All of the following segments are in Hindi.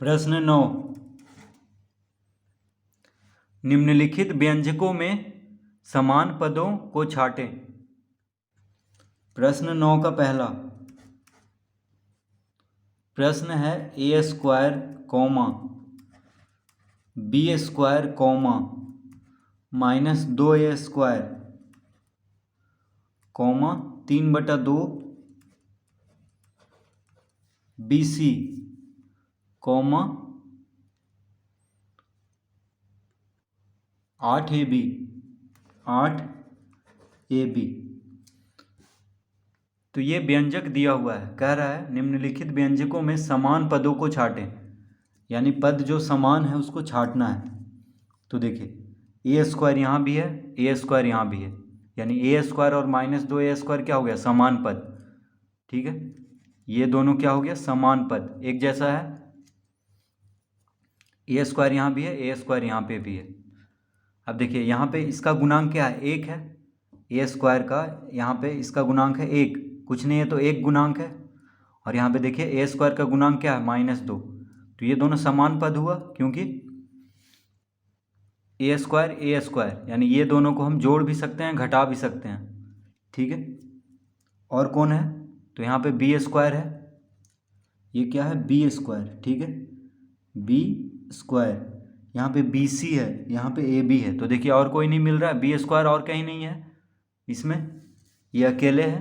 प्रश्न 9, निम्नलिखित व्यंजकों में समान पदों को छांटें। प्रश्न 9 का पहला प्रश्न है A square comma B square comma minus 2a square comma 3/2 BC comma 8AB तो ये व्यंजक दिया हुआ है। कह रहा है निम्नलिखित व्यंजकों में समान पदों को छांटें, यानी पद जो समान है उसको छांटना है। तो देखिए ए स्क्वायर यहाँ भी है, ए स्क्वायर यहाँ भी है, यानी ए स्क्वायर और माइनस 2a स्क्वायर क्या हो गया, समान पद। ठीक है, ये दोनों क्या हो गया, समान पद, एक जैसा है। ए स्क्वायर यहाँ भी है, ए स्क्वायर यहाँ पे भी है। अब देखिए यहाँ पे इसका गुणांक क्या है, 1 है। ए स्क्वायर का यहाँ पे इसका गुणांक है 1, कुछ नहीं है तो 1 गुणांक है। और यहाँ पे देखिए ए स्क्वायर का गुणांक क्या है, -2। तो ये दोनों समान पद हुआ, क्योंकि ए स्क्वायर, यानी ये दोनों को हम जोड़ भी सकते हैं, घटा भी सकते हैं। ठीक है, और कौन है, तो यहाँ पे बी स्क्वायर है, ये क्या है, बी स्क्वायर। ठीक है, बी स्क्वायर, यहाँ पे बी सी है, यहाँ पे ए बी है। तो देखिए और कोई नहीं मिल रहा है, बी स्क्वायर और कहीं नहीं है इसमें, ये अकेले है।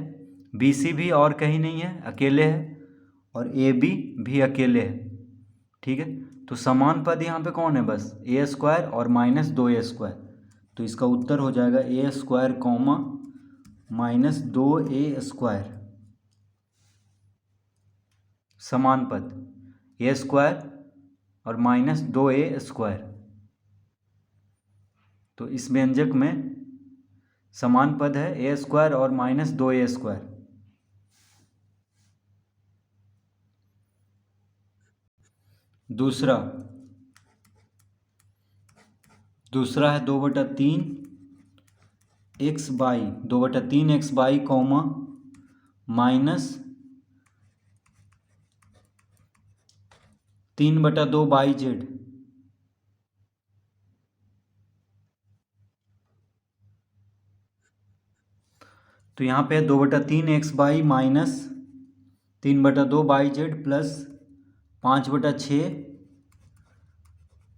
बी सी भी और कहीं नहीं है, अकेले है। और ए बी भी अकेले है। ठीक है, तो समान पद यहाँ पे कौन है, बस ए स्क्वायर और -2a स्क्वायर। तो इसका उत्तर हो जाएगा ए स्क्वायर कॉमा -2a स्क्वायर, समान पद ए स्क्वायर और -2a स्क्वायर। तो इस व्यंजक में समान पद है ए स्क्वायर और -2a स्क्वायर। दूसरा है 2/3 x बाई कॉमा -3/2 z। तो यहाँ पे 2/3 x by -3/2 z plus 5/6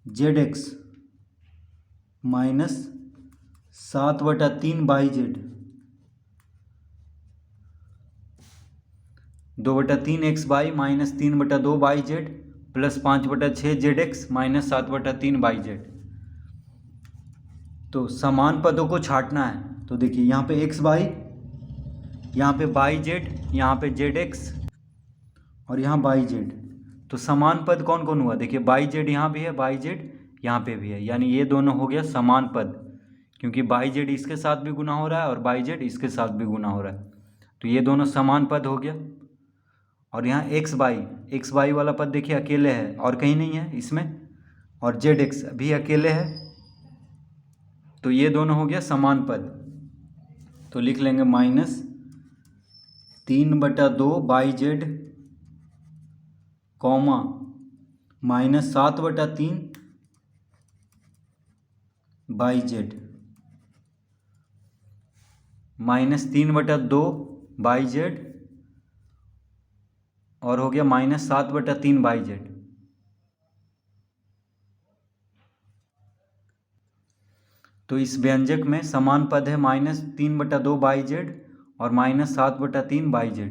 zx minus 7/3 z। 2/3 x by -3/2 z plus 5/6 zx minus 7/3 z। तो समान पदों को छांटना है। तो देखिए यहाँ पे x बाई, यहाँ पे z, यहाँ पे zx और यहाँ z। तो समान पद कौन कौन हुआ, देखिए z यहाँ भी है, z यहाँ पे भी है, यानी ये दोनों हो गया समान पद, क्योंकि z इसके साथ भी गुना हो रहा है और z इसके साथ भी गुना हो रहा है। तो ये दोनों समान पद हो गया। और यहाँ x बाई वाला पद देखिए अकेले है और कहीं नहीं है इसमें, और zx भी अकेले है। तो ये दोनों हो गया समान पद। तो लिख लेंगे -3/2 z कॉमा -7/3 z, -3/2 z और हो गया -7/3 z। तो इस व्यंजक में समान पद है -3/2 z और -7/3 z।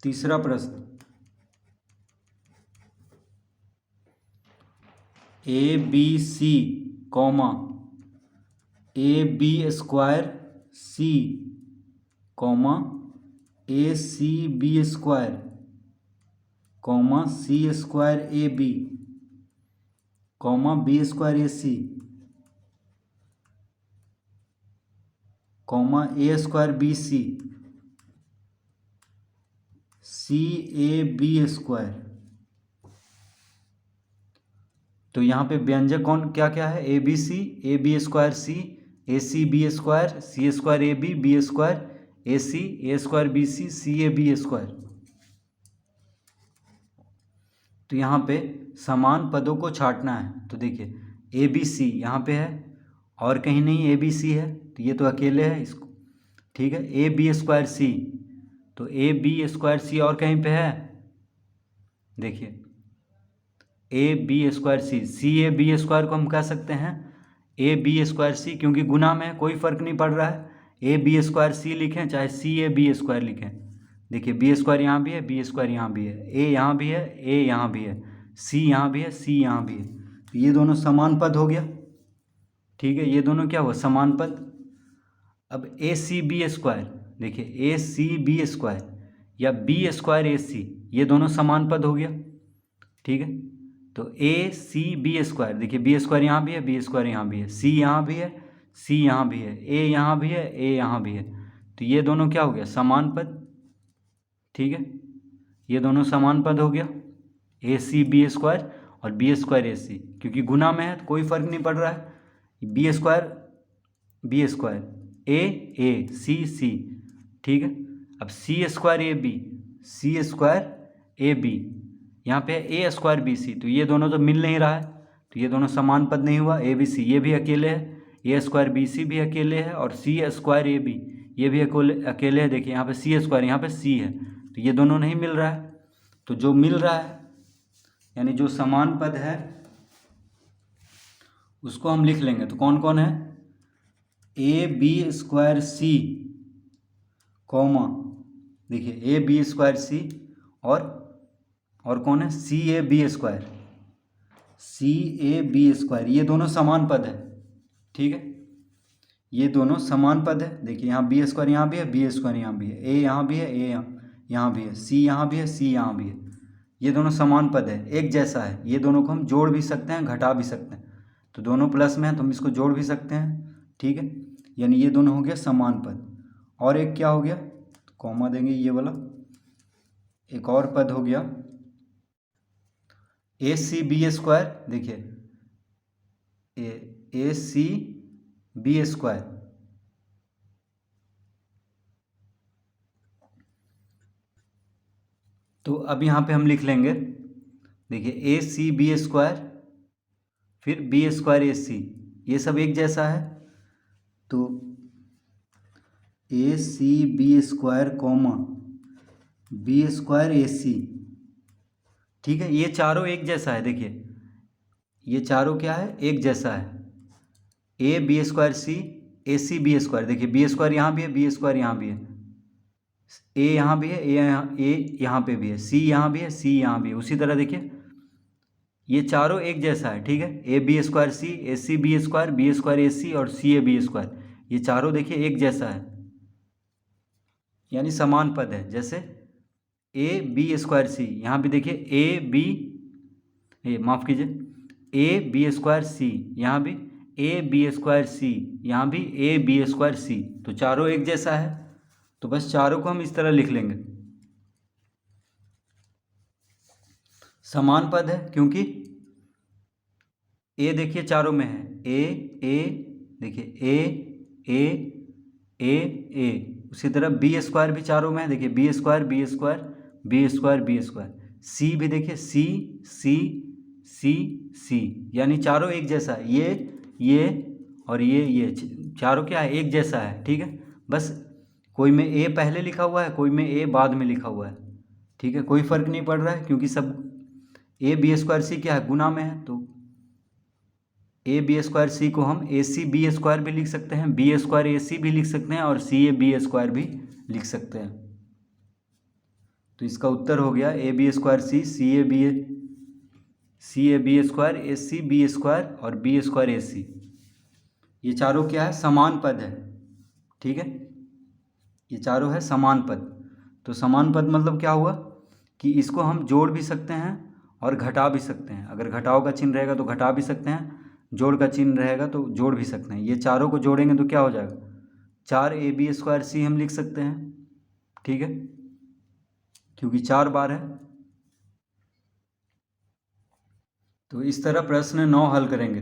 तीसरा प्रश्न, A B C comma A B square C comma A C B square comma C square A B comma B square A C comma A square B C A B square. तो यहाँ पे व्यंजक कौन क्या क्या है, A B square C, A C B square, C square A B, B square A C, A square B C, A B square. तो यहाँ पे समान पदों को छांटना है। तो देखिए ए बी सी यहाँ पे है और कहीं नहीं ए बी सी है, तो ये तो अकेले है इसको, ठीक है। ए बी स्क्वायर सी, तो ए बी स्क्वायर सी और कहीं पे है, देखिए A B square C A B square को हम कह सकते हैं ए बी स्क्वायर सी, क्योंकि गुना में कोई फ़र्क नहीं पड़ रहा है। ए बी स्क्वायर सी लिखें चाहे सी ए बी स्क्वायर लिखें, देखिए बी स्क्वायर यहाँ भी है, बी स्क्वायर यहाँ भी है, ए यहाँ भी है, ए यहाँ भी है, सी यहाँ भी है, सी यहाँ भी है, तो ये दोनों समान पद हो गया, ठीक है। ये दोनों क्या हुआ, समान पद। अब ए सी बी स्क्वायर, देखिए ए सी बी स्क्वायर या बी स्क्वायर ए सी, ये दोनों समान पद हो गया, ठीक है। तो ए सी बी स्क्वायर, देखिए बी स्क्वायर यहाँ भी है, बी स्क्वायर यहाँ भी है, सी यहाँ भी है, सी यहाँ भी है, ए यहाँ भी है, ए यहाँ भी है, तो ये दोनों क्या हो गया, समान पद, ठीक है। ये दोनों समान पद हो गया, ए सी बी स्क्वायर और बी स्क्वायर ए सी, क्योंकि गुना में है तो कोई फ़र्क नहीं पड़ रहा है। बी स्क्वायर ए सी सी, ठीक है। अब सी स्क्वायर ए बी, यहाँ पे ए स्क्वायर बी सी, तो ये दोनों तो मिल नहीं रहा है, तो ये दोनों समान पद नहीं हुआ। ए बी सी ये भी अकेले है, ए स्क्वायर बी सी भी अकेले है, और सी स्क्वायर ए बी ये भी अकेले है। देखिए यहाँ पे सी स्क्वायर, यहाँ पे सी है, तो ये दोनों नहीं मिल रहा है। तो जो मिल रहा है यानी जो समान पद है उसको हम लिख लेंगे। तो कौन कौन है, A B square C comma, देखिए ए बी स्क्वायर सी और कौन है, सी ए बी स्क्वायर, ये दोनों समान पद है, ठीक है। ये दोनों समान पद है, देखिए यहाँ बी स्क्वायर यहाँ भी है, बी स्क्वायर यहाँ भी है, ए यहाँ भी है, ए यहाँ भी है, सी यहाँ भी है, सी यहाँ भी है, ये दोनों समान पद है, एक जैसा है। ये दोनों को हम जोड़ भी सकते हैं, घटा भी सकते हैं, तो दोनों प्लस में है तो हम इसको जोड़ भी सकते हैं, ठीक है। यानी ये दोनों हो गया समान पद। और एक क्या हो गया, कॉमा देंगे, ये वाला एक और पद हो गया ए सी बी स्क्वायर, देखिए ए सी बी स्क्वायर, तो अब यहाँ पे हम लिख लेंगे, देखिए ए सी बी स्क्वायर फिर बी स्क्वायर ए सी, ये सब एक जैसा है, तो A C B square comma B square A C, ठीक है। ये चारों एक जैसा है, देखिए ये चारों क्या है, एक जैसा है। A B square C, A C B square, देखिए बी स्क्वायर यहाँ भी है, बी स्क्वायर यहाँ भी है, ए यहाँ भी है, ए यहाँ पे भी है, सी यहाँ भी है, सी यहाँ भी है। उसी तरह देखिए ये चारों एक जैसा है, ठीक है। A B square C, A C B square, B square A C और सी ए बी स्क्वायर, ये चारों देखिए एक जैसा है, यानी समान पद है। जैसे ए बी स्क्वायर सी, यहाँ भी देखिए माफ़ कीजिए, ए बी स्क्वायर सी, यहाँ भी ए बी स्क्वायर सी, यहाँ भी ए बी स्क्वायर सी, तो चारों एक जैसा है। तो बस चारों को हम इस तरह लिख लेंगे, समान पद है, क्योंकि ए देखिए चारों में है, देखिए ए, उसी तरह बी स्क्वायर भी चारों में है, देखिए B square B square B square B square, C भी देखिए सी सी सी सी, यानी चारों एक जैसा है। ये और ये चारों क्या है, एक जैसा है, ठीक है। बस कोई में ए पहले लिखा हुआ है, कोई में ए बाद में लिखा हुआ है, ठीक है, कोई फ़र्क नहीं पड़ रहा है, क्योंकि सब ए बी स्क्वायर सी क्या है, गुना में है। तो ए बी स्क्वायर सी को हम ए सी बी स्क्वायर भी लिख सकते हैं, बी स्क्वायर ए सी भी लिख सकते हैं, और सी ए बी स्क्वायर भी लिख सकते हैं। तो इसका उत्तर हो गया A B square C, C A B square, A C B square और बी स्क्वायर ए सी, ये चारों क्या है, समान पद है, ठीक है। ये चारों है समान पद। तो समान पद मतलब क्या हुआ कि इसको हम जोड़ भी सकते हैं और घटा भी सकते हैं। अगर घटाव का चिन्ह रहेगा तो घटा भी सकते हैं, जोड़ का चिन्ह रहेगा तो जोड़ भी सकते हैं। ये चारों को जोड़ेंगे तो क्या हो जाएगा, 4 ए बी स्क्वायर सी हम लिख सकते हैं, ठीक है, क्योंकि 4 बार है। तो इस तरह प्रश्न 9 हल करेंगे।